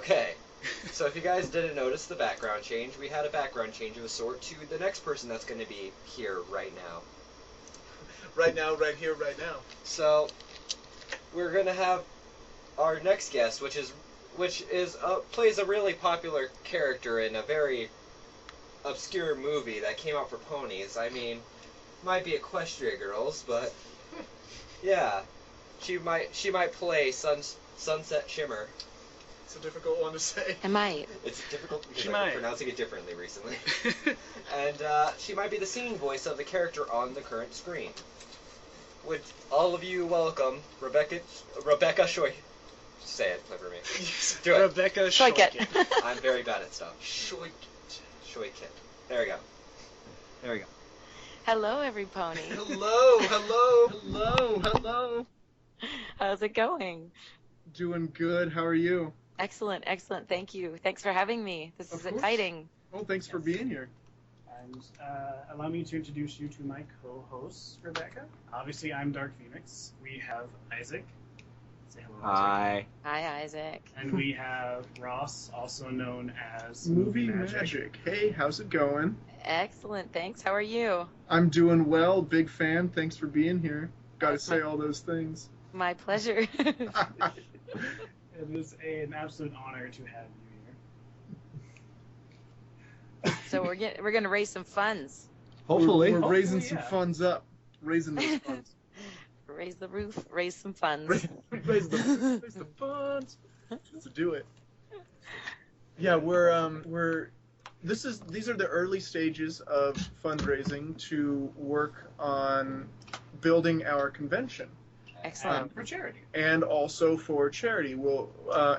Okay. So if you guys didn't notice the background change, we had a background change of a sort to the next person that's going to be here right now. Right now, right here, right now. So we're going to have our next guest, which is plays a really popular character in a very obscure movie that came out for ponies. I mean, might be Equestria Girls, but yeah, she might play Sunset Shimmer. It's a difficult one to say. I might. It's difficult because I've been pronouncing it differently recently. And she might be the singing voice of the character on the current screen. Would all of you welcome Rebecca Shoichet? Say it for me. Do it. Rebecca Shoichet. I'm very bad at stuff. Shoichet. There we go. There we go. Hello, every pony. Hello. How's it going? Doing good. How are you? Excellent. Thank you. Thanks for having me. This is exciting. Oh, thanks for being here. And allow me to introduce you to my co-host, Rebecca. Obviously, I'm Dark Phoenix. We have Isaac. Say hello, Isaac. Hi, Isaac. And we have Ross, also known as Movie Magic. Hey, how's it going? Excellent. Thanks. How are you? I'm doing well. Big fan. Thanks for being here. Gotta say all those things. My pleasure. It is an absolute honor to have you here. So we're gonna raise some funds. Hopefully. We're raising some funds up. Raising those funds. Raise the roof, raise some funds. raise the funds. Let's do it. Yeah, these are the early stages of fundraising to work on building our convention. Excellent. For charity. And also for charity.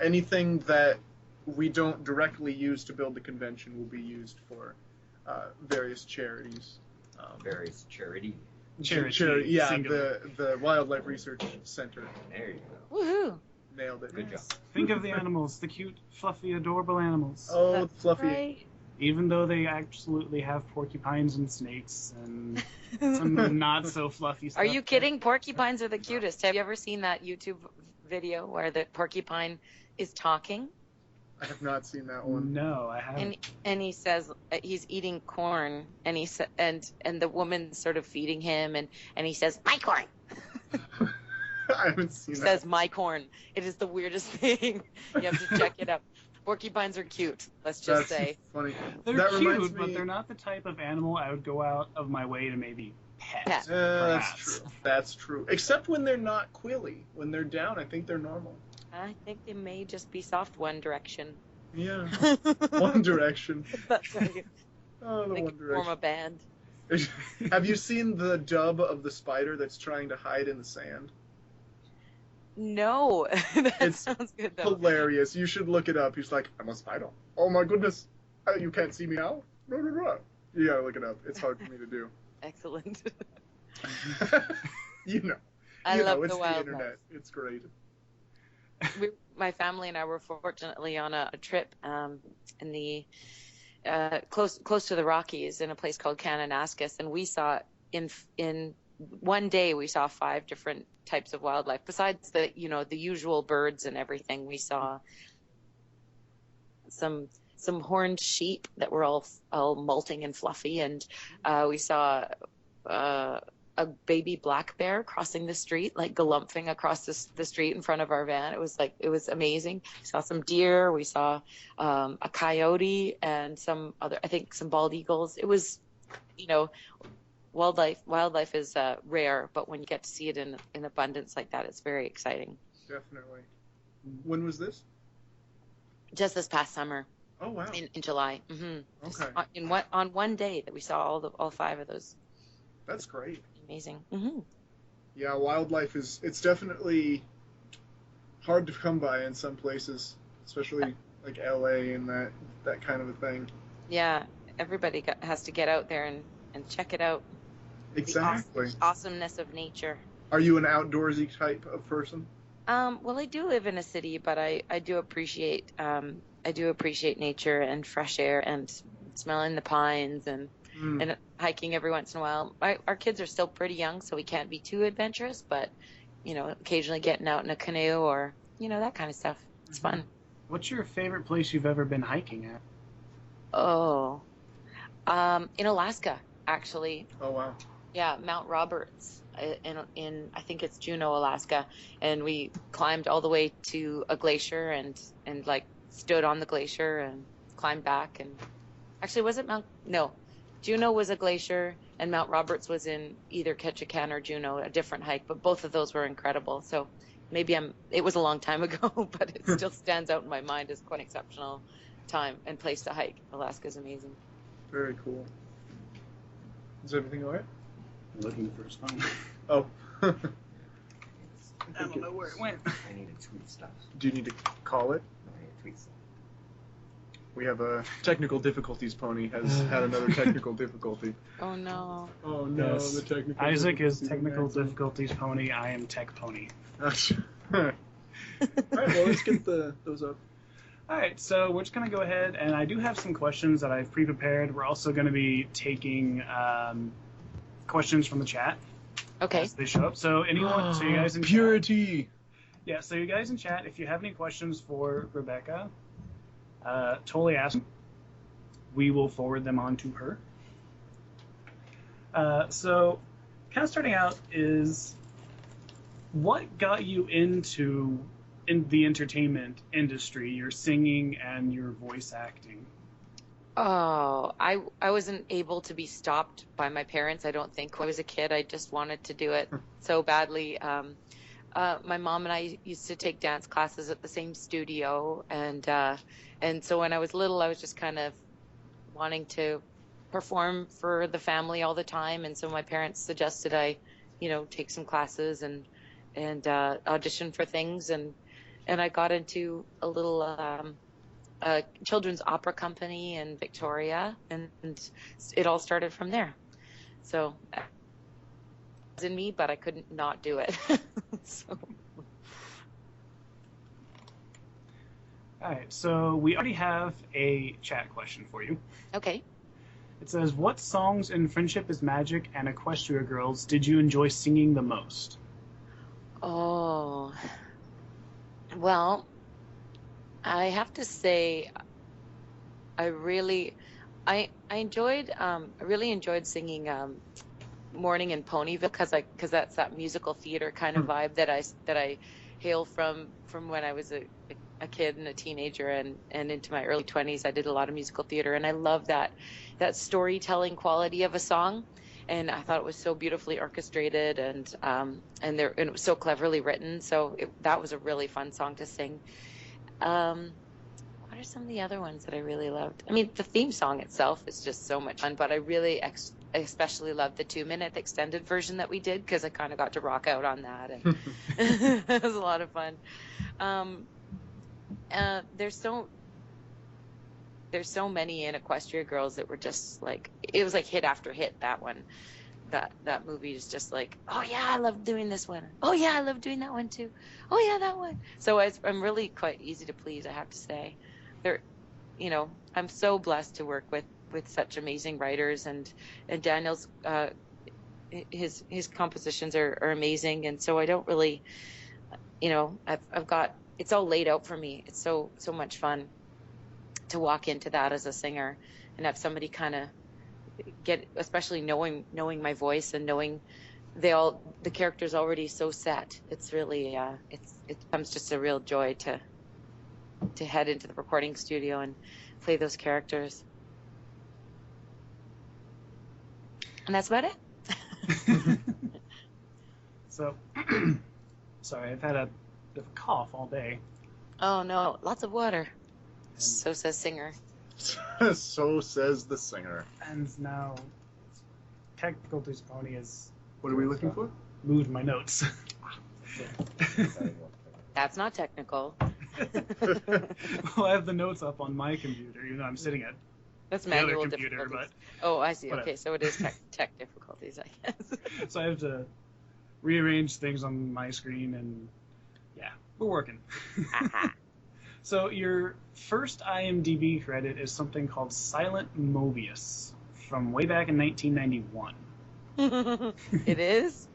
Anything that we don't directly use to build the convention will be used for various charities. Various charity. Charity, yeah, singular. the Wildlife Research Center. There you go. Woohoo! Nailed it. Good job. Think of the animals, the cute, fluffy, adorable animals. Oh, That's fluffy. right. Even though they absolutely have porcupines and snakes and some not so fluffy stuff. Are you kidding? Porcupines are the cutest. Have you ever seen that YouTube video where the porcupine is talking? I have not seen that one. No, I haven't. And he says he's eating corn, and and the woman's sort of feeding him, and he says, "My corn." I haven't seen He that. says, "My corn." It is the weirdest thing. You have to check it out. Porcupines are cute. Let's just say. Funny. They're that reminds cute, me... but they're not the type of animal I would go out of my way to maybe pet. Pet. That's true. That's true. Except when they're not quilly. When they're down, I think they're normal. I think they may just be soft One Direction. Yeah. One Direction. That's right. Oh, the They One could form a Direction. band. Have you seen the dub of the spider that's trying to hide in the sand? No, that sounds good though. Hilarious. You should look it up. He's like, I'm a spider. Oh my goodness. You can't see me now? No, no, no. You gotta look it up. It's hard for me to do. Excellent. You know. I You love know, it's the the wildlife. internet. It's great. My family and I were fortunately on a trip in the close to the Rockies in a place called Kananaskis, and we saw in one day we saw 5 different types of wildlife besides the usual birds and everything. We saw some horned sheep that were all molting and fluffy, and we saw a baby black bear crossing the street, like galumphing across the street in front of our van. It was amazing. We saw some deer. We saw a coyote and some bald eagles. It was, wildlife is rare, but when you get to see it in abundance like that, it's very exciting. Definitely. When was this? Just this past summer. Oh, wow. In July. Mm-hmm. Okay. On one day that we saw all 5 of those. That's great. Amazing. Mm-hmm. Yeah, wildlife it's definitely hard to come by in some places, especially like LA and that kind of a thing. Yeah, everybody has to get out there and check it out. Exactly. The awesomeness of nature. Are you an outdoorsy type of person? Well, I do live in a city, but I do appreciate nature and fresh air and smelling the pines and hiking every once in a while. Our kids are still pretty young, so we can't be too adventurous, but occasionally getting out in a canoe or that kind of stuff. It's fun. What's your favorite place you've ever been hiking at? Oh, in Alaska, actually. Oh wow. Yeah, Mount Roberts in I think it's Juneau, Alaska, and we climbed all the way to a glacier and like stood on the glacier and climbed back. And actually, was it Mount? No, Juneau was a glacier and Mount Roberts was in either Ketchikan or Juneau, a different hike, but both of those were incredible. So maybe it was a long time ago, but it still stands out in my mind as quite an exceptional time and place to hike. Alaska's amazing. Very cool. Is everything all right? I'm looking for his phone. Oh. I don't know where it went. I need to tweet stuff. Do you need to call it? No, I need to tweet stuff. We have a technical difficulties. Pony has had another technical difficulty. Oh no. Oh no, Yes. the technical Isaac is difficulties technical again. difficulties pony. I am tech pony. Alright, well, let's get those up. All right, so we're just going to go ahead, and I do have some questions that I've pre-prepared. We're also going to be taking questions from the chat Okay. as they show up. So anyone, so you guys in chat, Purity! yeah, so you guys in chat, if you have any questions for Rebecca, totally ask them. We will forward them on to her. So kind of starting out is, what got you into in the entertainment industry, your singing and your voice acting? Oh, I wasn't able to be stopped by my parents. I don't think when I was a kid. I just wanted to do it so badly. My mom and I used to take dance classes at the same studio, and so when I was little, I was just kind of wanting to perform for the family all the time, and so my parents suggested I, take some classes and audition for things, and I got into a little children's opera company in Victoria, and it all started from there. So it was in me, but I couldn't not do it. So. All right, so we already have a chat question for you. Okay. It says, what songs in Friendship is Magic and Equestria Girls did you enjoy singing the most? Oh, well, I have to say, I really enjoyed singing Morning in Ponyville because that's that musical theater kind of vibe that I hail from when I was a kid and a teenager and into my early 20s. I did a lot of musical theater, and I love that storytelling quality of a song. And I thought it was so beautifully orchestrated, and it was so cleverly written. So that was a really fun song to sing. What are some of the other ones that I really loved? I mean, the theme song itself is just so much fun, but I really especially loved the 2-minute extended version that we did, because I kind of got to rock out on that, and it was a lot of fun. There's so many in Equestria Girls that were just like, it was like hit after hit. That one, that movie is just like, oh yeah, I love doing this one. Oh yeah, I love doing that one too. Oh yeah, that one. So I'm really quite easy to please, I have to say. I'm so blessed to work with such amazing writers, and Daniel's his compositions are amazing, and so I don't really, I've got, it's all laid out for me. It's so much fun to walk into that as a singer and have somebody kind of get, especially knowing my voice and knowing the character's already so set. It's really it becomes just a real joy to head into the recording studio and play those characters. And that's about it. So, sorry, I've had a bit of a cough all day. Oh no, lots of water. So says singer. So says the singer. And now, technical pony has What are we looking for? moved my notes. That's not technical. Well, I have the notes up on my computer, even though I'm sitting at That's the other manual computer, difficulties. Oh, I see. whatever. Okay, so it is tech difficulties, I guess. so I have to rearrange things on my screen, and yeah, we're working. So your first IMDb credit is something called Silent Mobius from way back in 1991. It is?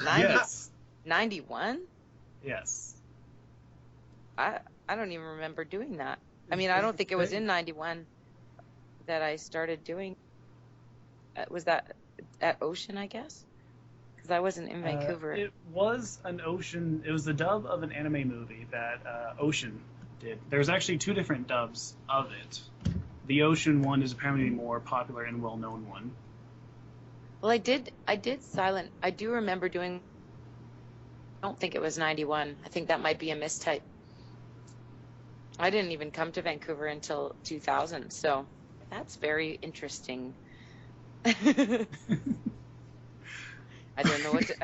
Yes. 91? Yes. I don't even remember doing that. I mean, I don't think it was in 91 that I started doing. Was that at Ocean, I guess? Because I wasn't in Vancouver. It was an Ocean. It was the dub of an anime movie that Ocean did. There's actually 2 different dubs of it. The Ocean one is apparently the more popular and well-known one. Well, I did silent. I do remember doing. I don't think it was 91. I think that might be a mistype. I didn't even come to Vancouver until 2000, so that's very interesting. I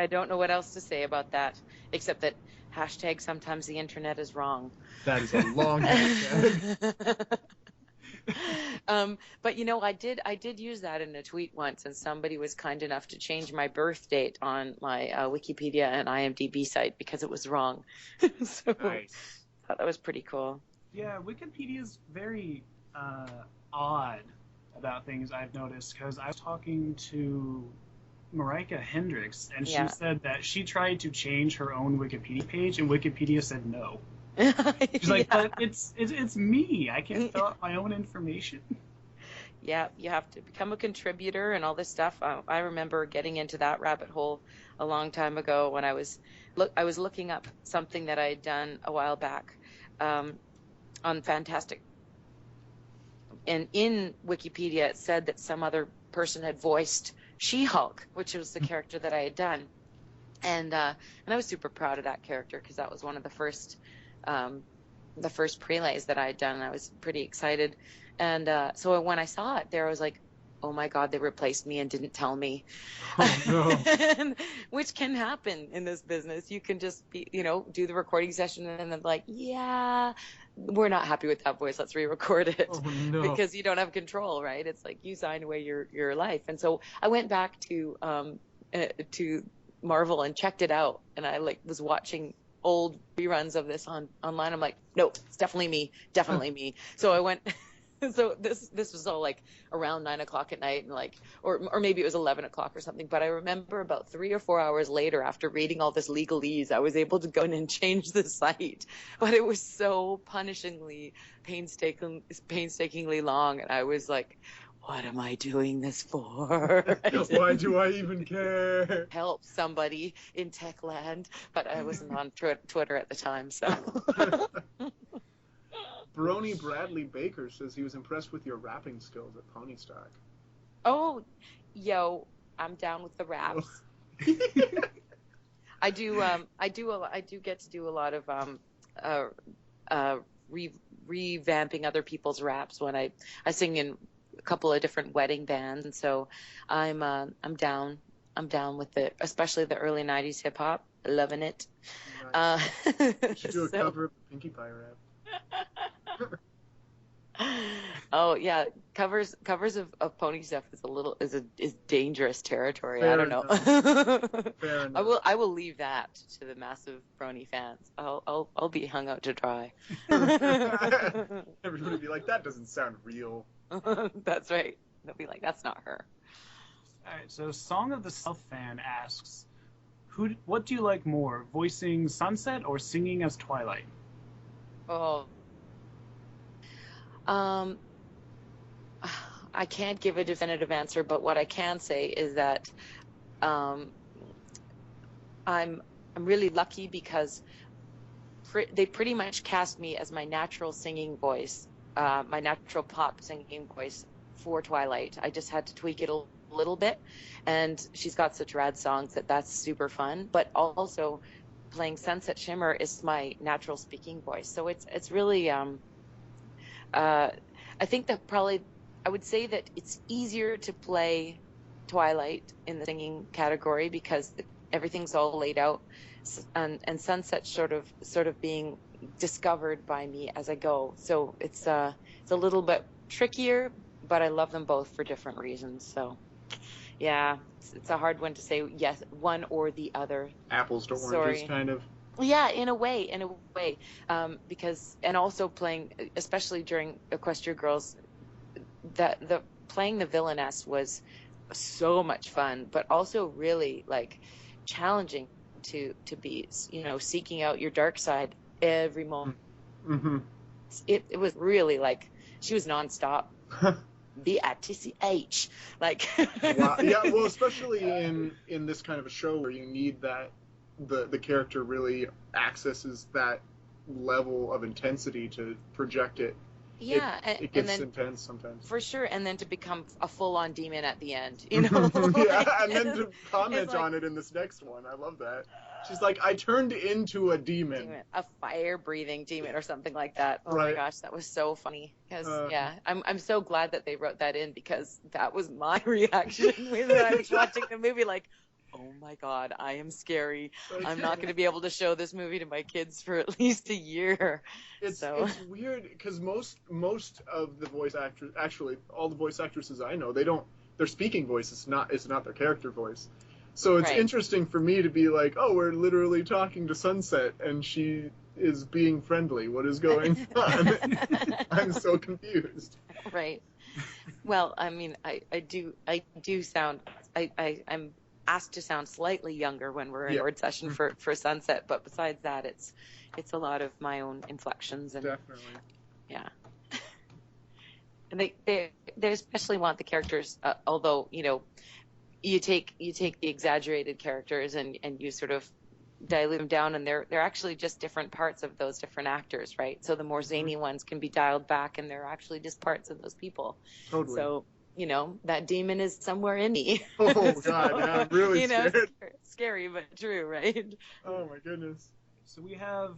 don't know what else to say about that, except that hashtag sometimes the internet is wrong. That is a long hashtag. But you know, I did use that in a tweet once, and somebody was kind enough to change my birth date on my Wikipedia and IMDb site because it was wrong. So Nice. I thought that was pretty cool. Yeah, Wikipedia is very odd about things, I've noticed, because I was talking to Marika Hendricks, and she said that she tried to change her own Wikipedia page, and Wikipedia said no. She's like, but it's me. I can't fill out my own information. Yeah, you have to become a contributor and all this stuff. I remember getting into that rabbit hole a long time ago when I was looking up something that I had done a while back on Fantastic. And in Wikipedia, it said that some other person had voiced She-Hulk, which was the character that I had done. And I was super proud of that character because that was one of the first prelays that I had done. And I was pretty excited. And so when I saw it there, I was like, oh my God, they replaced me and didn't tell me. Oh, no. Which can happen in this business. You can just be, do the recording session and then like, yeah, we're not happy with that voice. Let's re-record it. Oh, no. Because you don't have control, right? It's like you signed away your life. And so I went back to Marvel and checked it out. And I was watching old reruns of this online. I'm like, nope, it's definitely me. So I went. So this was all like around 9 o'clock at night, and or maybe it was 11 o'clock or something. But I remember about 3 or 4 hours later, after reading all this legalese, I was able to go in and change the site. But it was so painstakingly long, and I was like, what am I doing this for? Why do I even care? Help somebody in tech land. But I wasn't on Twitter at the time, so. Brony Bradley Baker says he was impressed with your rapping skills at Pony Stock. Oh, yo, I'm down with the raps. I do get to do a lot of revamping other people's raps when I sing in a couple of different wedding bands, and so I'm down with it, especially the early 90s hip hop, loving it. Nice. You should do a cover of Pinkie Pie rap. Oh yeah, covers of pony stuff is dangerous territory. Fair I don't know. Fair enough. I will leave that to the massive brony fans. I'll be hung out to dry. Everybody would be like, that doesn't sound real. That's right. They'll be like, that's not her. All right, so Song of the South fan asks, what do you like more, voicing Sunset or singing as Twilight? Oh. I can't give a definitive answer, but what I can say is that I'm really lucky because they pretty much cast me as my natural singing voice, my natural pop singing voice for Twilight. I just had to tweak it a little bit, and she's got such rad songs that's super fun. But also playing Sunset Shimmer is my natural speaking voice, so it's really I think that I would say that it's easier to play Twilight in the singing category because everything's all laid out, and Sunset sort of being discovered by me as I go. So it's a little bit trickier, but I love them both for different reasons. So yeah, it's a hard one to say yes, one or the other. Apples to oranges, kind of. Yeah, in a way, because, and also playing, especially during Equestria Girls, the playing the villainess was so much fun, but also really challenging to be, seeking out your dark side every moment Mm-hmm. It was really like she was nonstop. B-I-T-C-H. Like. Wow. Yeah. Well, especially in this kind of a show where you need that the character really accesses that level of intensity to project it. Yeah, It and gets then intense sometimes. for sure, and then to become a full-on demon at the end, you know? Yeah, Like, and then to comment like, on it in this next one. I love that. She's like, I turned into a demon. a fire-breathing demon or something like that. Oh my Right. gosh, that was so funny. Because Uh, yeah, I'm so glad that they wrote that in, because that was my reaction when I was watching the movie. Like, oh my God, I am scary. I'm not going to be able to show this movie to my kids for at least a year. It's weird because most of the voice actors, actually all the voice actresses I know, their speaking voice is not their character voice. So it's Right. interesting for me to be like, oh, we're literally talking to Sunset and she is being friendly. What is going on? I'm so confused. Right. Well, I mean, I do sound, I'm asked to sound slightly younger when we're in Yeah. word session for Sunset, but besides that, it's a lot of my own inflections and Definitely. yeah. And they especially want the characters, although, you know, you take the exaggerated characters and you sort of dilute them down, and they're actually just different parts of those different actors, right? So the more zany ones can be dialed back, and they're actually just parts of those people. Totally. So, you know, that demon is somewhere in me. Oh, So, God, yeah, I'm really you know, scared. scary but true, right? Oh, my goodness. So we have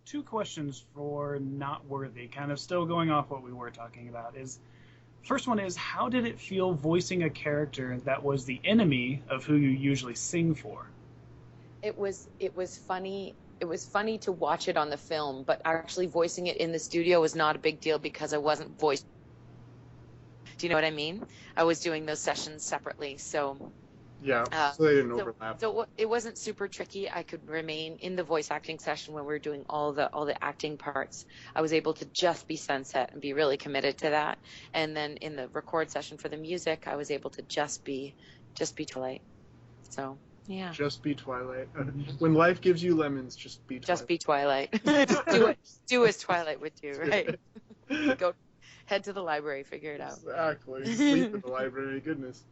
2 questions for Not Worthy, kind of still going off what we were talking about. First one is, how did it feel voicing a character that was the enemy of who you usually sing for? It was funny. It was funny to watch it on the film, but actually voicing it in the studio was not a big deal because I wasn't voiced. Do you know what I mean? I was doing those sessions separately, so Yeah, so they didn't overlap. So it wasn't super tricky. I could remain in the voice acting session when we were doing all the acting parts. I was able to just be Sunset and be really committed to that. And then in the record session for the music, I was able to just be Twilight. So yeah. Just be Twilight. When life gives you lemons, just be Twilight. Just be Twilight. do as Twilight would do, right? Go head to the library, figure it out. Exactly. Sleep in the library, goodness.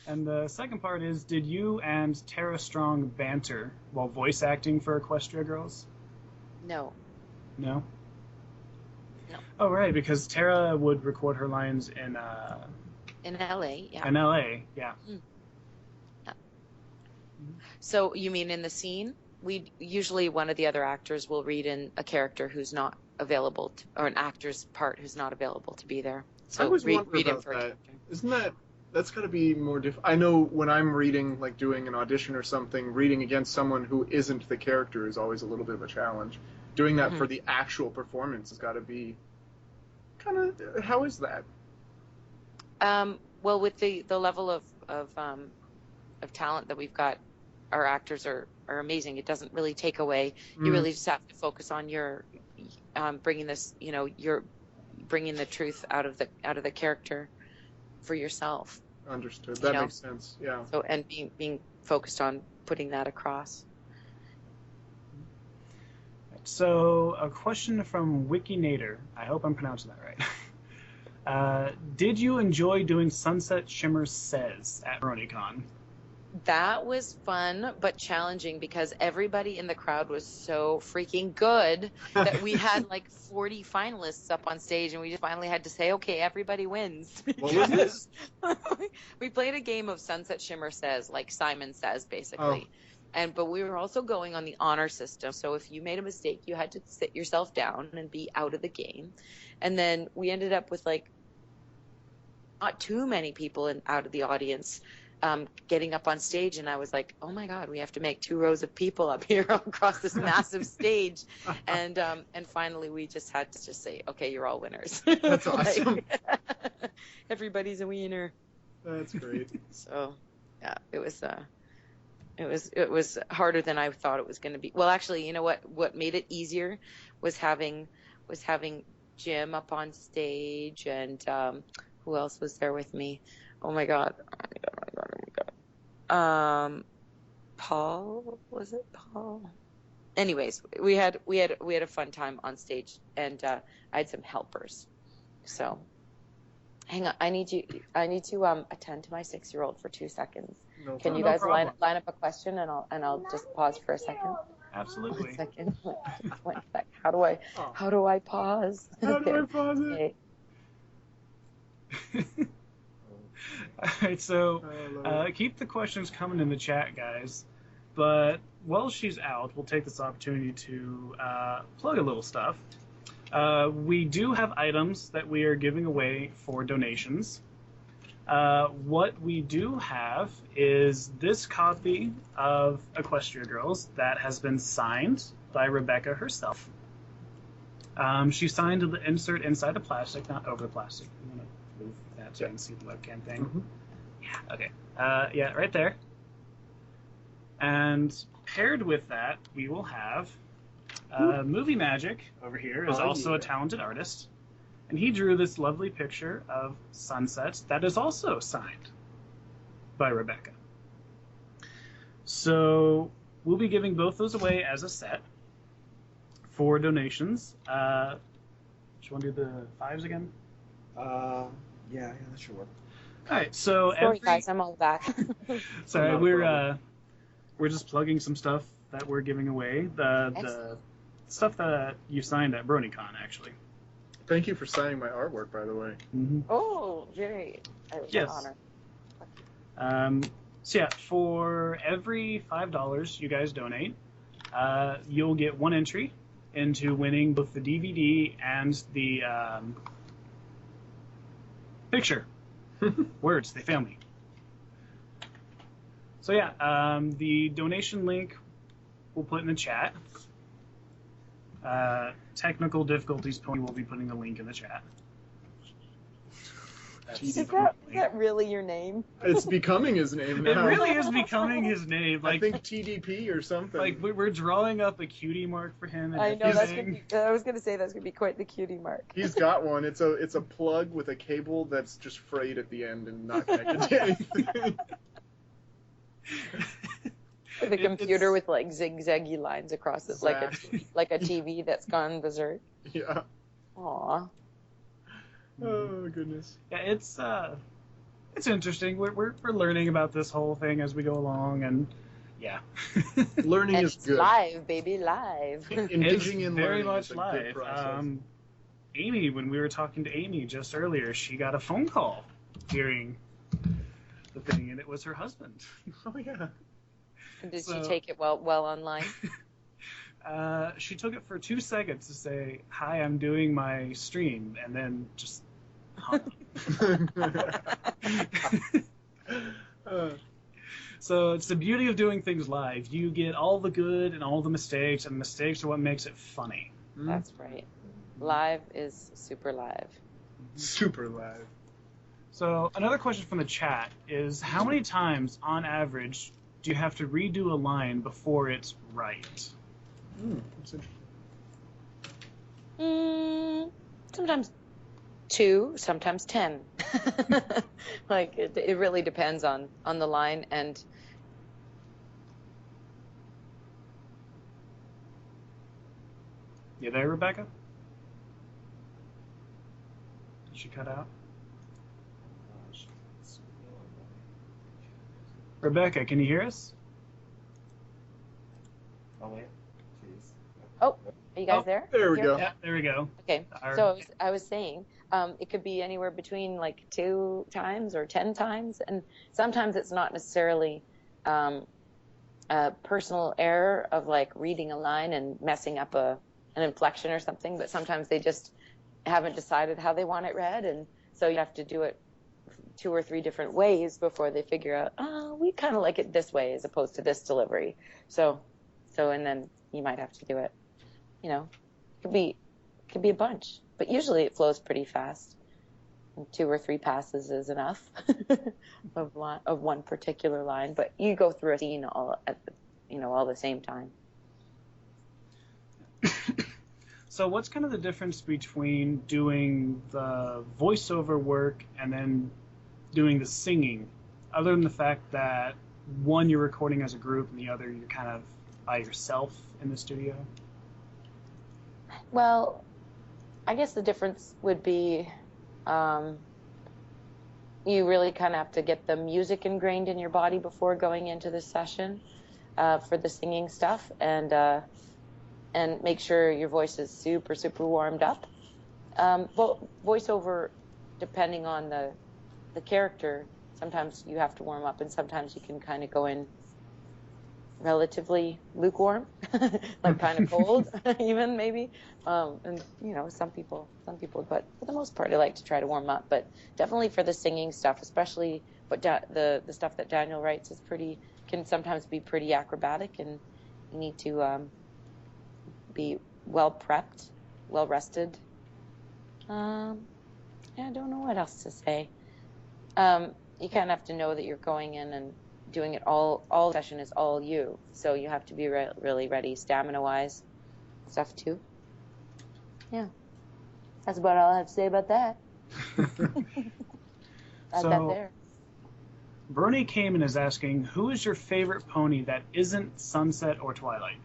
And the second part is, did you and Tara Strong banter while voice acting for Equestria Girls? No. No? No. Oh, right, because Tara would record her lines in LA, yeah. In LA, yeah. Yeah. So you mean in the scene? We usually one of the other actors will read in a character who's not available or an actor's part who's not available to be there. So I always wonder read in about for a that. character. Isn't that's got to be more I know when I'm reading, like doing an audition or something, reading against someone who isn't the character is always a little bit of a challenge. Doing that for the actual performance has got to be kind of, how is that? Well, with the level of talent that we've got, our actors are amazing. It doesn't really take away. You really just have to focus on your bringing this, you know, you're bringing the truth out of the character for yourself. Understood. That makes sense. Yeah. So and being focused on putting that across. So a question from Wikinator. I hope I'm pronouncing that right. Did you enjoy doing Sunset Shimmer Says at BronyCon? That was fun but challenging because everybody in the crowd was so freaking good that we had like 40 finalists up on stage, and we just finally had to say, okay, everybody wins. What was this? We played a game of Sunset Shimmer Says, like Simon Says, basically. But we were also going on the honor system. So if you made a mistake, you had to sit yourself down and be out of the game. And then we ended up with like not too many people out of the audience getting up on stage, and I was like, oh my God, we have to make 2 rows of people up here across this massive stage. And finally we just had to just say, okay, you're all winners. That's awesome. Everybody's a winner. That's great. So yeah, it was harder than I thought it was going to be. Well, actually, you know what made it easier was having Jim up on stage, and who else was there with me? Oh my God. Paul, was it Paul? anyways, we had a fun time on stage, and I had some helpers. So, hang on, I need to attend to my 6-year-old for 2 seconds. No Can you problem. guys line up a question, and I'll just pause for a second. Absolutely. 1 second. Just 1 sec. How do I pause? How do I pause it? Okay. All right, so keep the questions coming in the chat, guys. But while she's out, we'll take this opportunity to plug a little stuff. We do have items that we are giving away for donations. What we do have is this copy of Equestria Girls that has been signed by Rebecca herself. She signed the insert inside the plastic, not over the plastic. I'm going to move that so you can see the webcam thing. Mm-hmm. Yeah, okay. Yeah, right there. And paired with that, we will have Movie Magic over here is also a talented artist. And he drew this lovely picture of sunsets that is also signed by Rebecca. So we'll be giving both those away as a set for donations. Do you want to do the 5s again? Yeah, that should work. All right, so Sorry, guys, I'm all back. Sorry, we're just plugging some stuff that we're giving away. The stuff that you signed at BronyCon, actually. Thank you for signing my artwork, by the way. Mm-hmm. Oh, very. Yes. Honor. So yeah, for every $5 you guys donate, you'll get 1 entry into winning both the DVD and the picture. Words, they fail me. So yeah, the donation link we'll put in the chat. Technical difficulties, Pony will be putting the link in the chat. Is that really your name? It's becoming his name now. It really is becoming his name. Like, I think TDP or something. Like we're drawing up a cutie mark for him. And I know I was gonna say that's gonna be quite the cutie mark. He's got one. It's a plug with a cable that's just frayed at the end and not connected to anything. With a computer with like zigzaggy lines across it, Exactly. like a TV that's gone berserk. Yeah. Aw. Oh goodness. Yeah, it's interesting. We're learning about this whole thing as we go along, and yeah, Learning And is it's good. live, baby, live. Engaging in very learning much is a live. good process. Amy, when we were talking to Amy just earlier, she got a phone call hearing the thing, and it was her husband. Oh yeah. Did So- she take it well online? She took it for 2 seconds to say, "Hi, I'm doing my stream," and then just hung up. So it's the beauty of doing things live. You get all the good and all the mistakes, and mistakes are what makes it funny. That's right. Live is super live. Super live. So another question from the chat is, how many times, on average, do you have to redo a line before it's right? That's interesting. Sometimes 2, sometimes 10. Like it really depends on the line. And You there, Rebecca? Did she cut out? Rebecca, can you hear us? Oh wait, jeez. are you guys there? There we Here? go. Yeah, there we go. Okay, Our- so I was saying, it could be anywhere between like 2 times or 10 times, and sometimes it's not necessarily a personal error of like reading a line and messing up an inflection or something, but sometimes they just haven't decided how they want it read, and so you have to do it 2 or 3 different ways before they figure out, oh, we kind of like it this way as opposed to this delivery. So and then you might have to do it, could be a bunch, but usually it flows pretty fast. 2 or 3 passes is enough of one particular line, but you go through a scene all at all the same time. So what's kind of the difference between doing the voiceover work and then doing the singing, other than the fact that one you're recording as a group and the other you're kind of by yourself in the studio? Well, I guess the difference would be you really kind of have to get the music ingrained in your body before going into the session for the singing stuff, and make sure your voice is super, super warmed up. Voiceover, depending on the character, sometimes you have to warm up, and sometimes you can kind of go in relatively lukewarm, like kind of cold, even maybe. And some people, but for the most part, I like to try to warm up. But definitely for the singing stuff, especially the stuff that Daniel writes can sometimes be pretty acrobatic, and you need to be well prepped, well rested. I don't know what else to say. You kind of have to know that you're going in and doing it all session is all you. So you have to be really ready stamina-wise stuff too. Yeah. That's about all I have to say about that. So, there. Bernie Kamen is asking, who is your favorite pony that isn't Sunset or Twilight?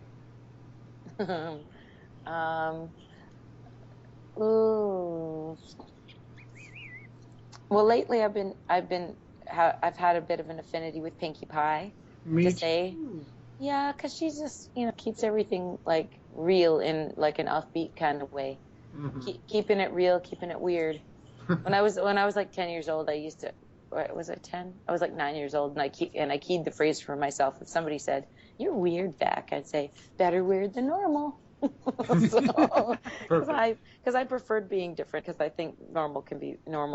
Ooh. Well, lately I've had a bit of an affinity with Pinkie Pie. Me too. Yeah, because she just keeps everything like real in like an offbeat kind of way. Mm-hmm. Keeping it real, keeping it weird. When I was like 10 years old, I used to. Was I 10? I was like 9 years old, and I keyed the phrase for myself. If somebody said, "You're weird," back, I'd say, "Better weird than normal." Because I preferred being different, because I think normal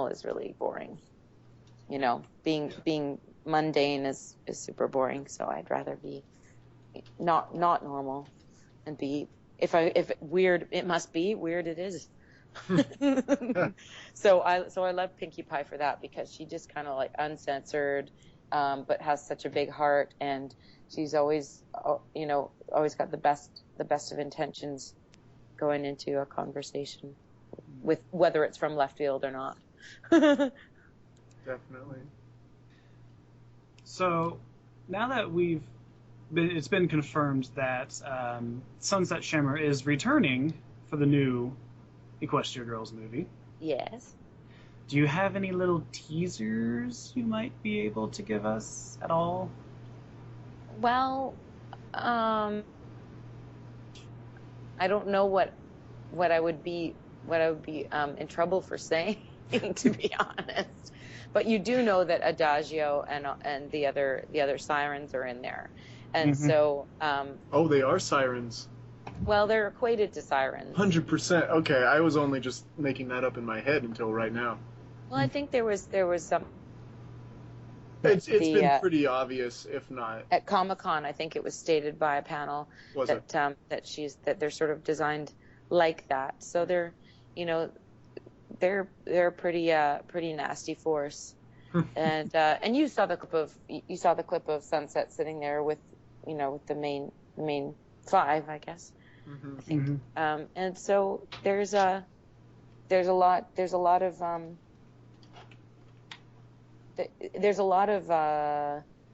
is really boring. Being mundane is super boring. So I'd rather be not normal and be if weird, it must be weird. It is. So I love Pinkie Pie for that, because she just kind of like uncensored, but has such a big heart, and she's always got the best of intentions going into a conversation, with whether it's from left field or not. Definitely. So now that it's been confirmed that Sunset Shimmer is returning for the new Equestria Girls movie. Yes. Do you have any little teasers you might be able to give us at all? Well, I don't know what I would be in trouble for saying, to be honest. But you do know that Adagio and the other sirens are in there, and so. Oh, they are sirens. Well, they're equated to sirens. 100%. Okay, I was only just making that up in my head until right now. Well, I think there was some. It's been pretty obvious, if not. At Comic-Con, I think it was stated by a panel that they're sort of designed like that. So they're a pretty nasty force. And you saw the clip of Sunset sitting there with with the main five, I guess. Mm-hmm. I think. And so there's a lot of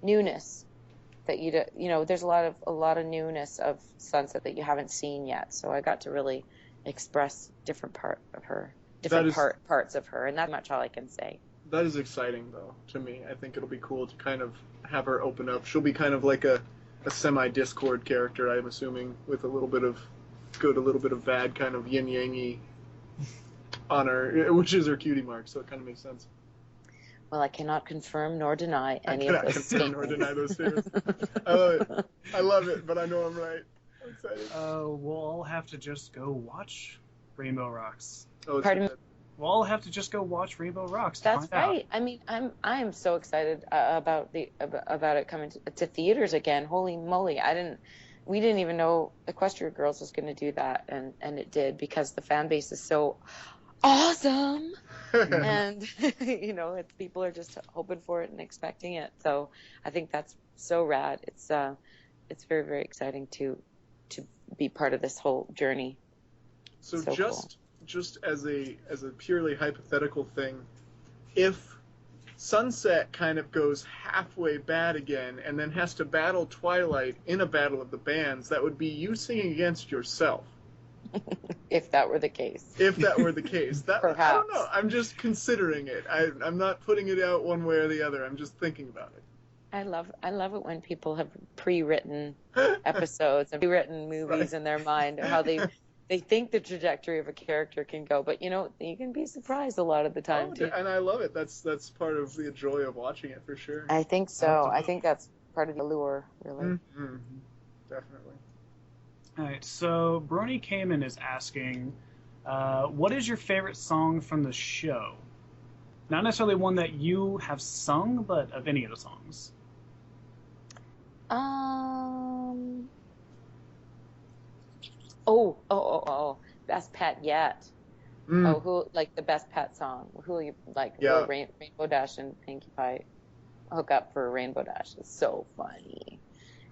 newness that there's a lot of newness of Sunset that you haven't seen yet. So I got to really express different parts of her, and that's much all I can say. That is exciting, though, to me. I think it'll be cool to kind of have her open up. She'll be kind of like a semi-Discord character, I'm assuming, with a little bit of good, a little bit of bad, kind of yin-yang-y on her, which is her cutie mark, so it kind of makes sense. Well, I cannot confirm nor deny any of those statements. Nor deny those statements. I love it. I love it, but I know I'm right. I'm excited. We'll all have to just go watch Rainbow Rocks. Pardon me? We'll all have to just go watch Rainbow Rocks. That's right. I mean, I'm so excited about it coming to theaters again. Holy moly! We didn't even know Equestria Girls was going to do that, and it did, because the fan base is so awesome, and people are just hoping for it and expecting it. So I think that's so rad. It's very, very exciting to be part of this whole journey. So cool. Just as a purely hypothetical thing, if Sunset kind of goes halfway bad again and then has to battle Twilight in a battle of the bands. That would be you singing against yourself. If that were the case. If that were the case. That, Perhaps. I don't know. I'm just considering it. I'm not putting it out one way or the other. I'm just thinking about it. I love it when people have pre-written episodes and pre-written movies in their mind, or how they think the trajectory of a character can go. But you can be surprised a lot of the time too. And I love it. That's part of the joy of watching it for sure. I think so. I think that's part of the allure, really. Mm-hmm. Definitely. All right, so Brony Kamen is asking, what is your favorite song from the show? Not necessarily one that you have sung, but of any of the songs. Best pet yet. Mm. Oh, who like the best pet song? Who you like? Yeah. Rainbow Dash and Pinkie Pie hook up for Rainbow Dash. It's so funny,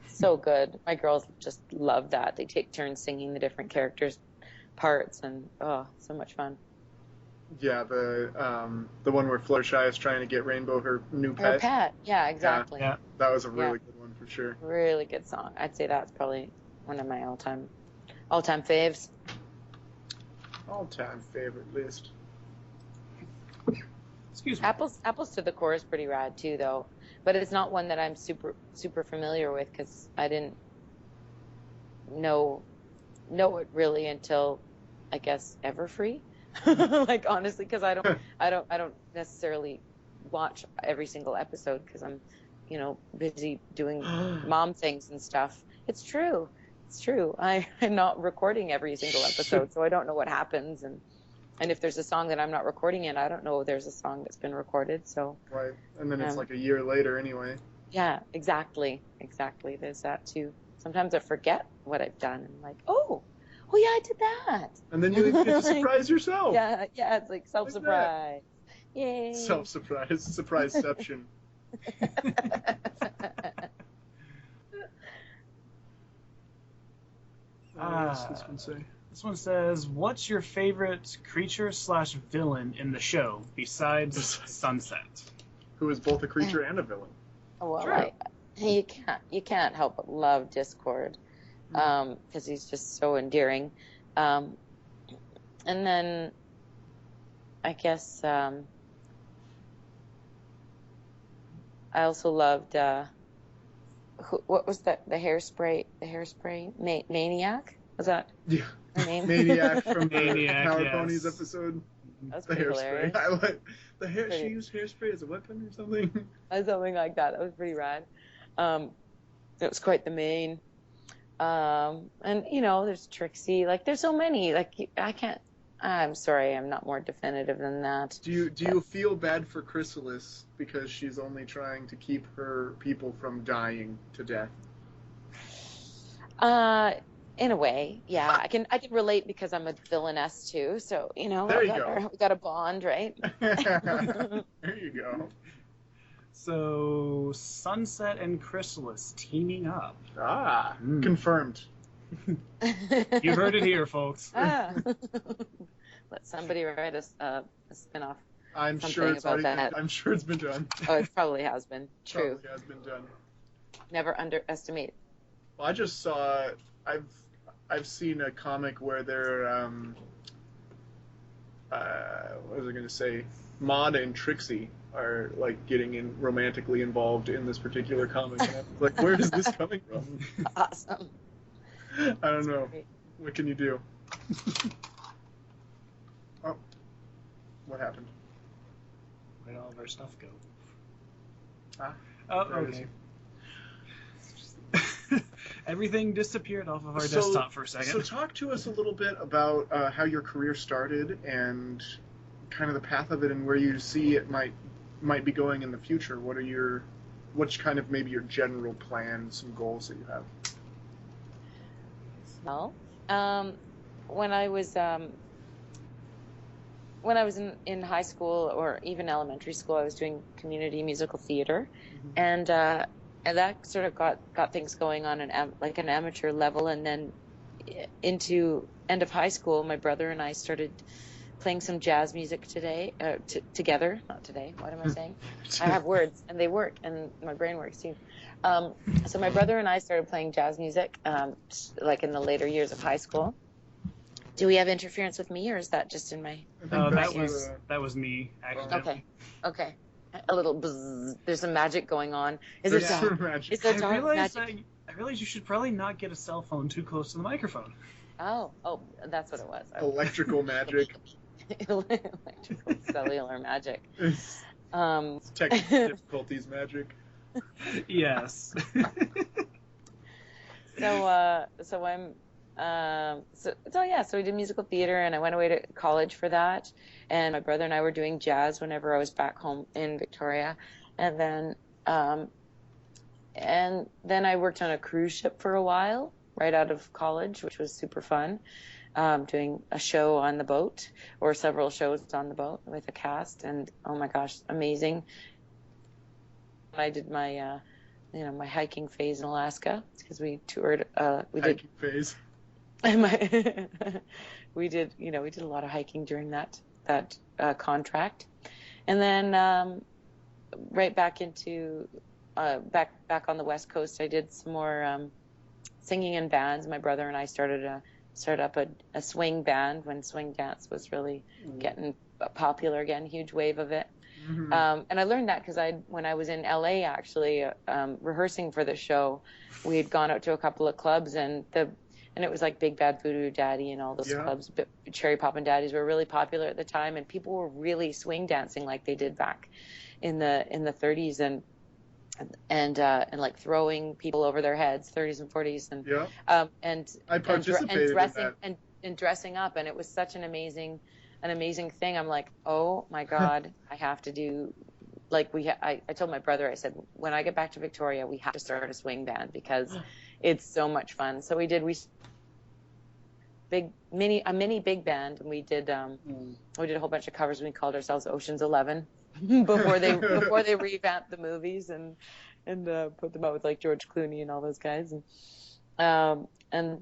so good. My girls just love that. They take turns singing the different characters' parts, and so much fun. Yeah, the one where Fluttershy is trying to get Rainbow her new pet. Her pet, yeah, exactly. Yeah. That was a really good one for sure. Really good song. I'd say that's probably one of my all-time faves. All-time favorite list. Excuse me. Apples to the Core is pretty rad too, though. But it's not one that I'm super familiar with, because I didn't know it really until, I guess, Everfree. Like, honestly, because I don't necessarily watch every single episode, because I'm busy doing mom things and stuff. It's true. I'm not recording every single episode, so I don't know what happens, and if there's a song that I'm not recording in, I don't know if there's a song that's been recorded. So right, and then it's like a year later anyway. Yeah, exactly. There's that too. Sometimes I forget what I've done, and I'm like, oh yeah, I did that. And then you get to surprise yourself. Yeah, it's like self-surprise. Yay. Self-surprise, surpriseception. This one say? This one says, what's your favorite creature/villain in the show besides Sunset? Who is both a creature and a villain. Well, True. you can't help but love Discord, because he's just so endearing. And then I guess I also loved what was that? The hairspray Maniac? Was that Yeah. her name? Maniac from the Maniac, Power yes. Ponies episode. That's The pretty hairspray. hilarious. I like the hair. She used hairspray as a weapon or something. Something like that. That was pretty rad. It was quite the main. And there's Trixie. Like, there's so many. Like, I'm sorry, I'm not more definitive than that. Do you feel bad for Chrysalis because she's only trying to keep her people from dying to death? In a way, yeah. I can relate, because I'm a villainess too. So There you go. we got a bond, right? There you go. So Sunset and Chrysalis teaming up. Confirmed. You heard it here, folks. Let somebody write a spin-off. I'm Something sure it's about already. that. I'm sure it's been done. Oh, it probably has been. True. Probably has been done. Never underestimate. Well, I just saw. I've seen a comic where they're what was I going to say? Maud and Trixie are like getting romantically involved in this particular comic. And I was like, where is this coming from? Awesome. I don't know. What can you do? Oh, what happened? Where'd all of our stuff go? There it Okay. Everything disappeared off of our desktop for a second. So talk to us a little bit about how your career started and kind of the path of it, and where you see it might be going in the future. What's kind of maybe your general plan, some goals that you have? Well, when I was in high school, or even elementary school, I was doing community musical theater, and that sort of got things going on an amateur level. And then into end of high school, my brother and I started playing some jazz music today, together, not today, what am I saying? I have words, and they work, and my brain works too. So my brother and I started playing jazz music, like in the later years of high school. Do we have interference with me, or is that just in my... That was me, actually. Okay. A little buzz. There's some magic going on. Is there magic? Is there dark magic? I realized you should probably not get a cell phone too close to the microphone. Oh, that's what it was. Electrical magic. Electrical cellular magic. Technical difficulties magic. Yes. So we did musical theater, and I went away to college for that. And my brother and I were doing jazz whenever I was back home in Victoria, and then I worked on a cruise ship for a while right out of college, which was super fun. Doing a show on the boat, or several shows on the boat with a cast, and oh my gosh, amazing. I did my my hiking phase in Alaska, because we toured. Hiking phase. We did a lot of hiking during that contract, and then right back into back on the West Coast, I did some more singing in bands. My brother and I started up a swing band when swing dance was really getting popular again, huge wave of it. Mm-hmm. And I learned that because when I was in LA, actually rehearsing for the show, we had gone out to a couple of clubs, and it was like Big Bad Voodoo Daddy and all those clubs. Cherry Poppin' Daddies were really popular at the time, and people were really swing dancing like they did back in the 30s, and like throwing people over their heads, 30s and 40s, and I participated and dressing up, and it was such an amazing thing. I'm like, oh my God, I have to do, like, I told my brother, I said, when I get back to Victoria, we have to start a swing band because it's so much fun. So we a mini big band, and we did a whole bunch of covers. We called ourselves Ocean's 11 before they revamped the movies and put them out with like George Clooney and all those guys, and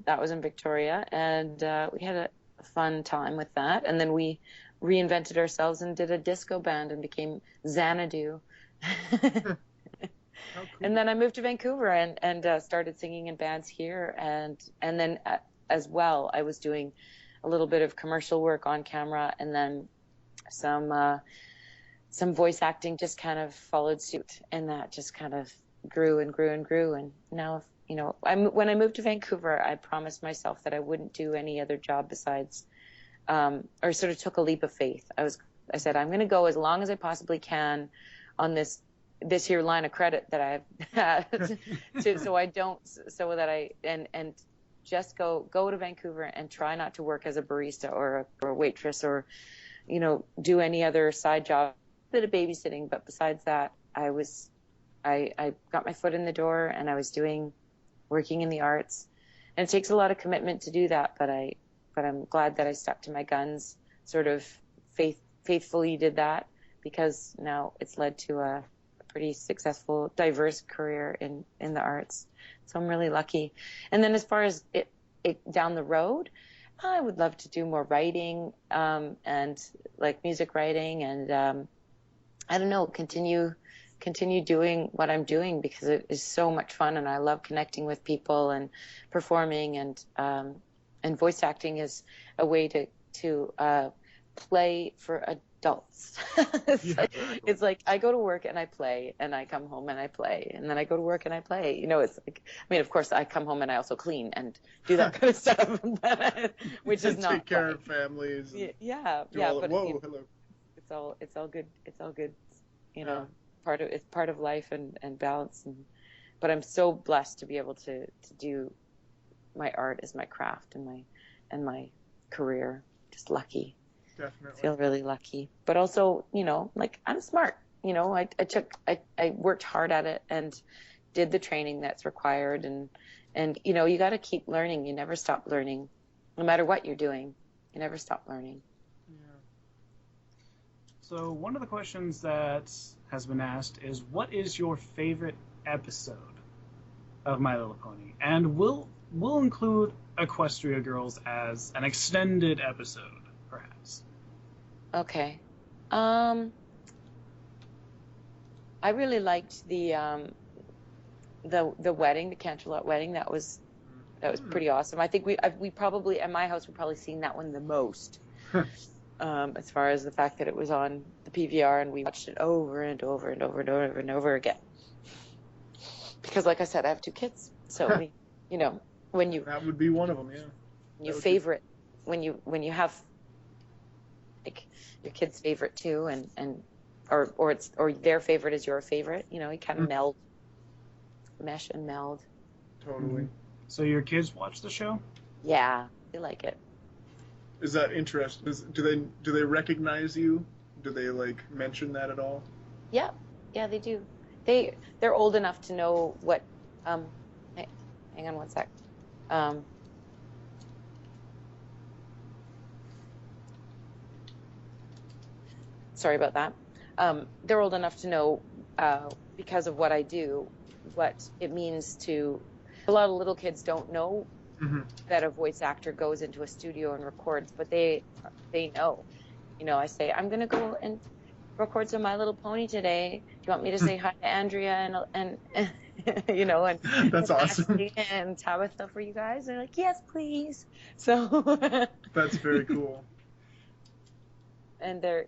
that was in Victoria, and we had a fun time with that. And then we reinvented ourselves and did a disco band and became Xanadu. Cool. And then I moved to Vancouver and started singing in bands here, and then as well I was doing a little bit of commercial work on camera, and then some voice acting just kind of followed suit, and that just kind of grew and grew and grew. And now, when I moved to Vancouver, I promised myself that I wouldn't do any other job besides, or sort of took a leap of faith. I said, I'm going to go as long as I possibly can on this here line of credit that I've had, and just go to Vancouver and try not to work as a barista or a waitress or, do any other side job, a bit of babysitting. But besides that, I got my foot in the door, and I was working in the arts, and it takes a lot of commitment to do that. But I'm glad that I stuck to my guns, sort of faithfully did that, because now it's led to a pretty successful, diverse career in the arts. So I'm really lucky. And then as far as it down the road, I would love to do more writing, and like music writing, and I don't know, continue doing what I'm doing, because it is so much fun, and I love connecting with people and performing, and voice acting is a way to play for adults. It's like I go to work and I play, and I come home and I play, and then I go to work and I play. It's like, I mean, of course, I come home and I also clean and do that kind of stuff, which is not take care of families. But hello. It's all good. It's all good. It's part of life and balance. But I'm so blessed to be able to do my art as my craft and my career. Just lucky. Definitely. I feel really lucky. But also, like, I'm smart. I worked hard at it and did the training that's required, and you got to keep learning. You never stop learning, no matter what you're doing. You never stop learning. So one of the questions that has been asked is, what is your favorite episode of My Little Pony? And we'll include Equestria Girls as an extended episode, perhaps. Okay. I really liked the wedding, the Canterlot wedding. That was pretty awesome. I think we probably at my house we've probably seen that one the most. As far as the fact that it was on the PVR and we watched it over and over and over and over and over again. Because, like I said, I have 2 kids, so when you that would be one of them, yeah. You favorite when you have like your kid's favorite too, and or their favorite is your favorite. You kind of mesh and meld. Totally. So your kids watch the show? Yeah, they like it. Is that interesting? Do they recognize you? Do they mention that at all? Yeah, they do. They're old enough to know what. Hang on one sec. Sorry about that. They're old enough to know, because of what I do, what it means to. A lot of little kids don't know that a voice actor goes into a studio and records, but they know. I say, I'm going to go and record some My Little Pony today. Do you want me to say hi to Andrea and That's awesome. Ashley and Tabitha for you guys? They're like, yes, please. So that's very cool. And they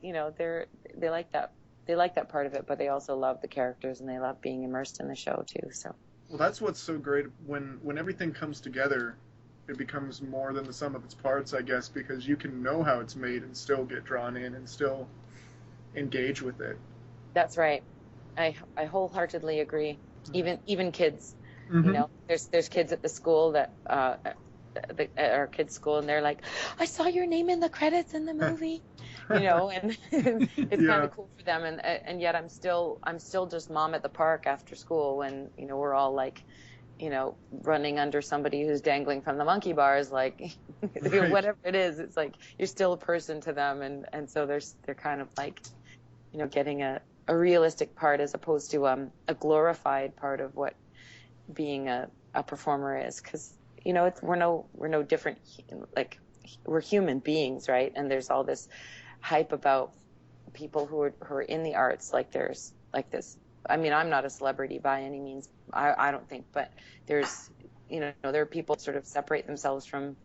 like that. They like that part of it, but they also love the characters and they love being immersed in the show too. So. Well, that's what's so great when everything comes together. It becomes more than the sum of its parts, I guess, because you can know how it's made and still get drawn in and still engage with it. That's right. I wholeheartedly agree. Even kids, there's kids at the school that at our kids' school, and they're like, I saw your name in the credits in the movie, and it's kind of cool for them. And yet I'm still just mom at the park after school when we're all like, running under somebody who's dangling from the monkey bars, like whatever it is. It's like you're still a person to them, and so they're kind of like, getting a realistic part as opposed to a glorified part of what being a performer is, because we're no different, like we're human beings, right? And there's all this hype about people who are in the arts, like there's like this. I mean, I'm not a celebrity by any means, I don't think, but there's there are people that sort of separate themselves from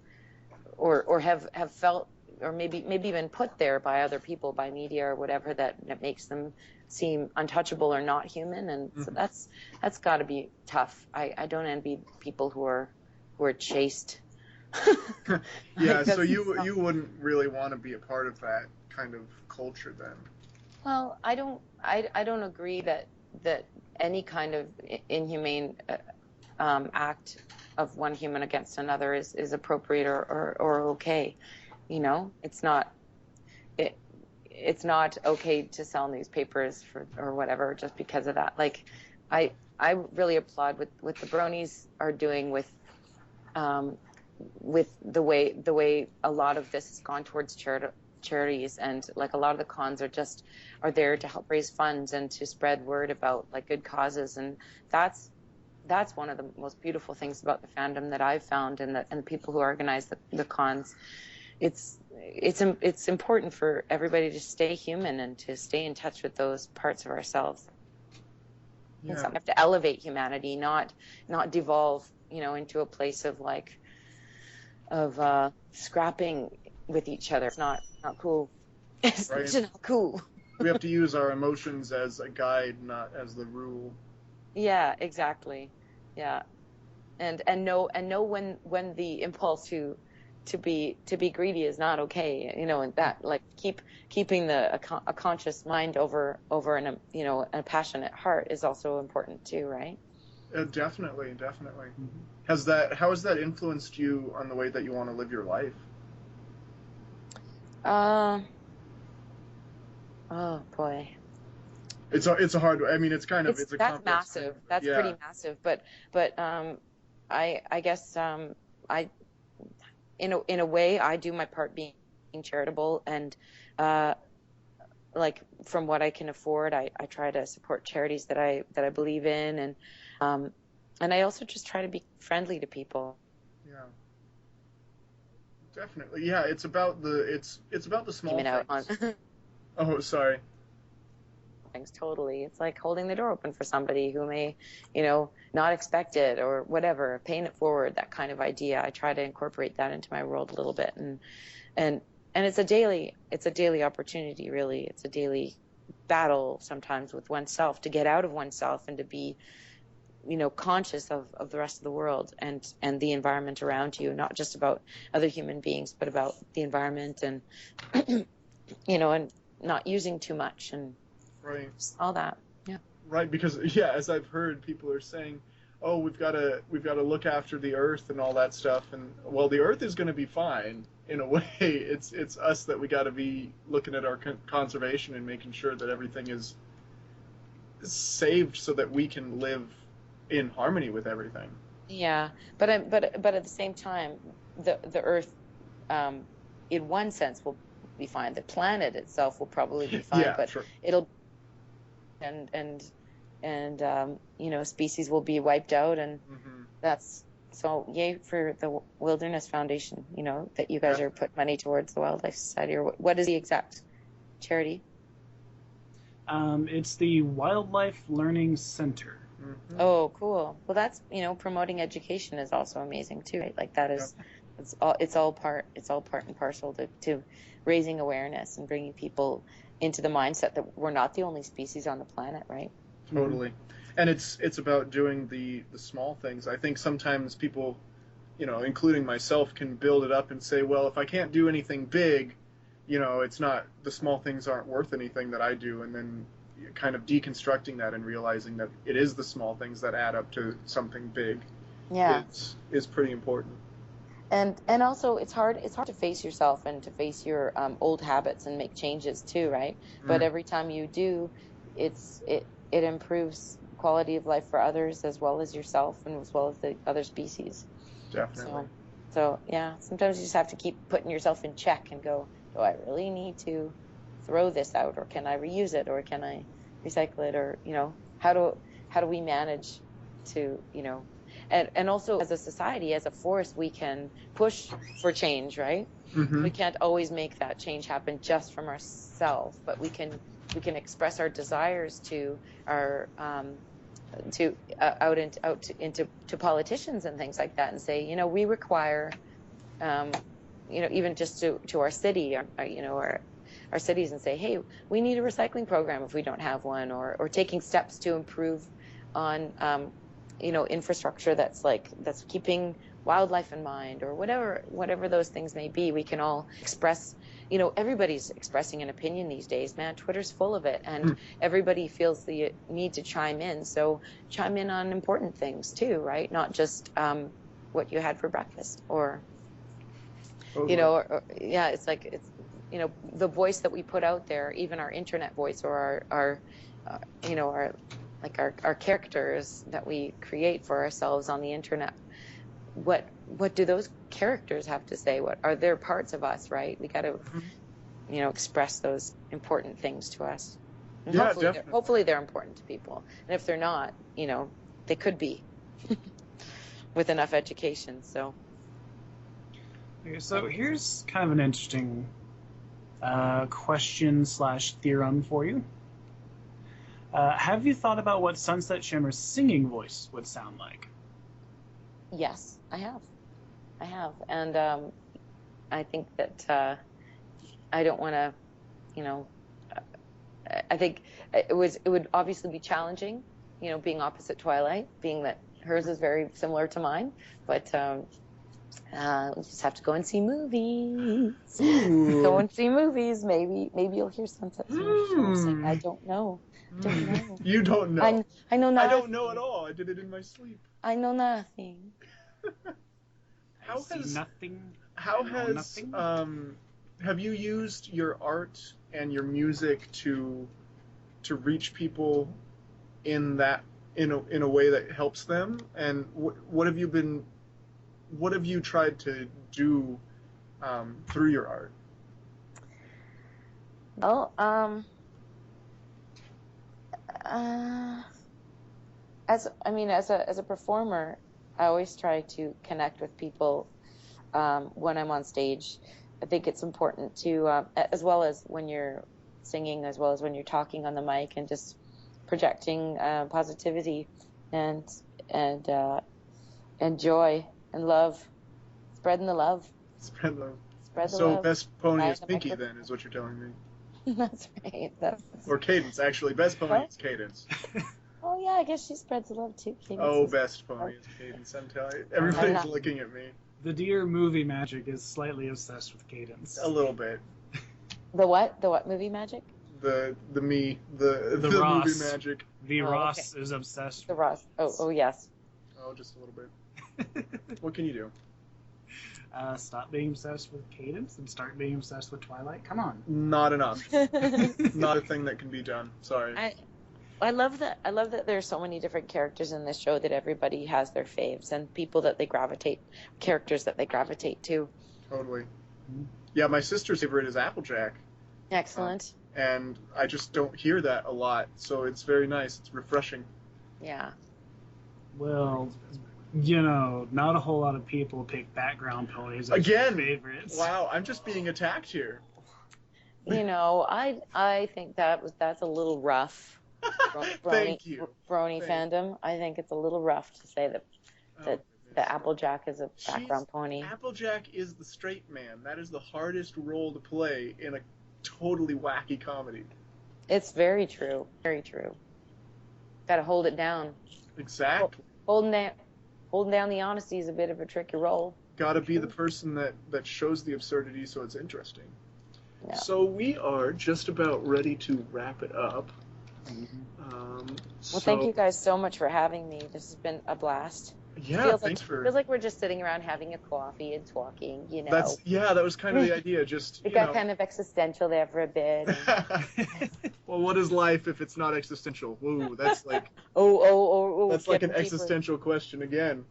or have felt or maybe even put there by other people, by media or whatever, that makes them seem untouchable or not human, and so that's got to be tough. I don't envy people who are chased. Yeah, so you wouldn't really want to be a part of that kind of culture then? Well, I don't agree that any kind of inhumane act of one human against another is appropriate or okay. It's not okay to sell newspapers or whatever just because of that. Like I really applaud what the Bronies are doing with the way a lot of this has gone towards charities, and like a lot of the cons are there to help raise funds and to spread word about like good causes, and that's one of the most beautiful things about the fandom that I've found, and the people who organize the cons. It's important for everybody to stay human and to stay in touch with those parts of ourselves. Yeah. And so we have to elevate humanity, not devolve, into a place of scrapping with each other. It's not cool. It's right. Just not cool. We have to use our emotions as a guide, not as the rule. Yeah, exactly. Yeah, and know when the impulse to be greedy is not okay, and that like keeping a conscious mind over a passionate heart is also important too, right? Definitely. Mm-hmm. How has that influenced you on the way that you want to live your life? Oh boy. It's a hard. I mean, it's kind of it's a that's massive. Thing. That's pretty massive. But I guess I in a way I do my part being charitable, and like from what I can afford, I try to support charities that I believe in, and I also just try to be friendly to people. Yeah. Definitely, yeah. It's about the small Zooming out on things. Oh, sorry. things totally. It's like holding the door open for somebody who may, not expect it or whatever, paying it forward, that kind of idea. I try to incorporate that into my world a little bit, and it's a daily opportunity, really. It's a daily battle sometimes with oneself to get out of oneself and to be, conscious of the rest of the world and the environment around you, not just about other human beings, but about the environment and, and not using too much and Right. all that. Yeah. Right, because yeah, as I've heard, people are saying, "Oh, we've got to look after the Earth and all that stuff," and well, the Earth is going to be fine in a way. It's us that we got to be looking at our conservation and making sure that everything is saved so that we can live in harmony with everything. Yeah, but at the same time, the Earth, in one sense, will be fine. The planet itself will probably be fine, Yeah, but sure. it'll species will be wiped out, and that's so yay for the Wilderness Foundation. That you guys are putting money towards the Wildlife Society, or what is the exact charity? It's the Wildlife Learning Center. Mm-hmm. Oh, cool. Well, that's promoting education is also amazing too, right? Like that is, it's all part and parcel to raising awareness and bringing people into the mindset that we're not the only species on the planet, right? Totally. And it's about doing the small things. I think sometimes people, including myself, can build it up and say, well, if I can't do anything big, it's not, the small things aren't worth anything that I do, and then kind of deconstructing that and realizing that it is the small things that add up to something big. Yeah. Is pretty important. And also it's hard to face yourself and to face your old habits and make changes too, right? But every time you do, it improves quality of life for others as well as yourself and as well as the other species. Definitely. So yeah, sometimes you just have to keep putting yourself in check and go, do I really need to throw this out, or can I reuse it, or can I recycle it, or how do we manage to and also as a society, as a force, we can push for change, right? We can't always make that change happen just from ourselves, but we can express our desires to our out into politicians and things like that, and say, we require even just to our city, our cities, and say, hey, we need a recycling program if we don't have one, or taking steps to improve on infrastructure that's keeping wildlife in mind, or whatever those things may be. We can all express, everybody's expressing an opinion these days, man. Twitter's full of it, and everybody feels the need to chime in. So chime in on important things too, right? Not just what you had for breakfast, or it's like, it's the voice that we put out there, even our internet voice, or our our characters that we create for ourselves on the internet. What do those characters have to say? What are their parts of us, right? We got to express those important things to us. And Yeah, definitely. Hopefully they're important to people, and if they're not, they could be with enough education. So okay, so here's kind of an interesting question/theorem for you. Have you thought about what Sunset Shimmer's singing voice would sound like? Yes, I have, and I think that I don't want to, I think it would obviously be challenging, being opposite Twilight, being that hers is very similar to mine, but we'll just have to go and see movies. Go and see movies. Maybe you'll hear Sunset Shimmer sing. I don't know. You don't know. I know nothing. I don't know at all. I did it in my sleep. I know nothing. Have you used your art and your music to reach people in a way that helps them? And what have you tried to do through your art? Well, as a performer, I always try to connect with people when I'm on stage. I think it's important to, as well as when you're singing, as well as when you're talking on the mic, and just projecting positivity and joy and love, spreading the love. Spread love. Spread the So love. best pony Right, is Pinky, then, is what you're telling me. That's right. That's... Or Cadence, actually. Best pony What? is Cadence. Oh yeah, I guess she spreads the love too. Cadence Oh, is- best pony is Cadence. I'm telling you. Everybody's not- looking at me. The dear movie magic is slightly obsessed with Cadence. A little bit. The what? The what movie magic? The movie Ross. magic. The Oh, Ross is obsessed. The Ross. Oh yes. Oh, just a little bit. What can you do? Stop being obsessed with Cadence and start being obsessed with Twilight. Come on. Not enough. Not a thing that can be done. Sorry. I love that. I love that there's so many different characters in this show, that everybody has their faves and people that they gravitate, characters that they gravitate to. Totally. Yeah, my sister's favorite is Applejack, Excellent. and I just don't hear that a lot, so it's very nice. It's refreshing. Yeah. Well, you know, not a whole lot of people pick background ponies as Again! their favorites. Wow, I'm just being attacked here. You know, I think that's a little rough. Thank you. Brony Thank fandom. I think it's a little rough to say that Oh, the Applejack is a She's- background pony. Applejack is the straight man. That is the hardest role to play in a totally wacky comedy. It's very true. Very true. Got to hold it down. Exactly. Holding down the honesty is a bit of a tricky role. Got to be the person that shows the absurdity so it's interesting. Yeah. So we are just about ready to wrap it up. Well, thank you guys so much for having me. This has been a blast. Yeah, Feels like we're just sitting around having a coffee and talking, you know. that was kind of the idea. Just It got kind of existential there for a bit. Well, what is life if it's not existential? Woo, that's like That's like an existential question again.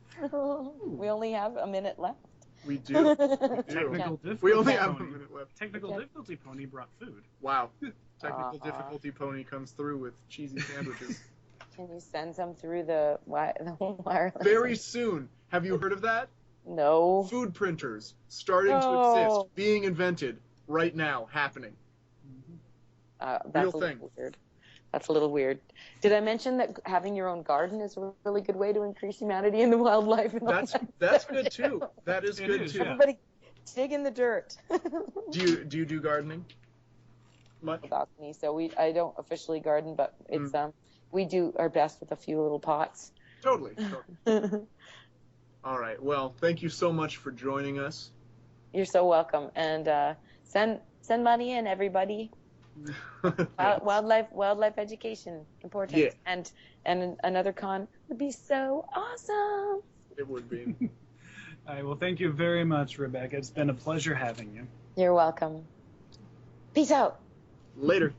We only have a minute left. We do. Technical difficulty We only have a pony. minute left. Technical Okay. difficulty pony brought food. Wow. Technical Uh-huh. difficulty pony comes through with cheesy sandwiches. Can you send some through the wireless? Very soon. Have you heard of that? No. Food printers starting to No. exist, being invented right now, happening. That's Real a thing. little weird. That's a little weird. Did I mention that having your own garden is a really good way to increase humanity and the wildlife? And all That's good too. That is It good is, too. yeah. Everybody, dig in the dirt. Do you do gardening? Much? Balcony, so I don't officially garden, but it's we do our best with a few little pots. Totally. All right. Well, thank you so much for joining us. You're so welcome, and send money in, everybody. Wildlife education important. Yeah. And another con would be so awesome. It would be. All right, well, thank you very much, Rebecca. It's been a pleasure having you. You're welcome. Peace out. Later.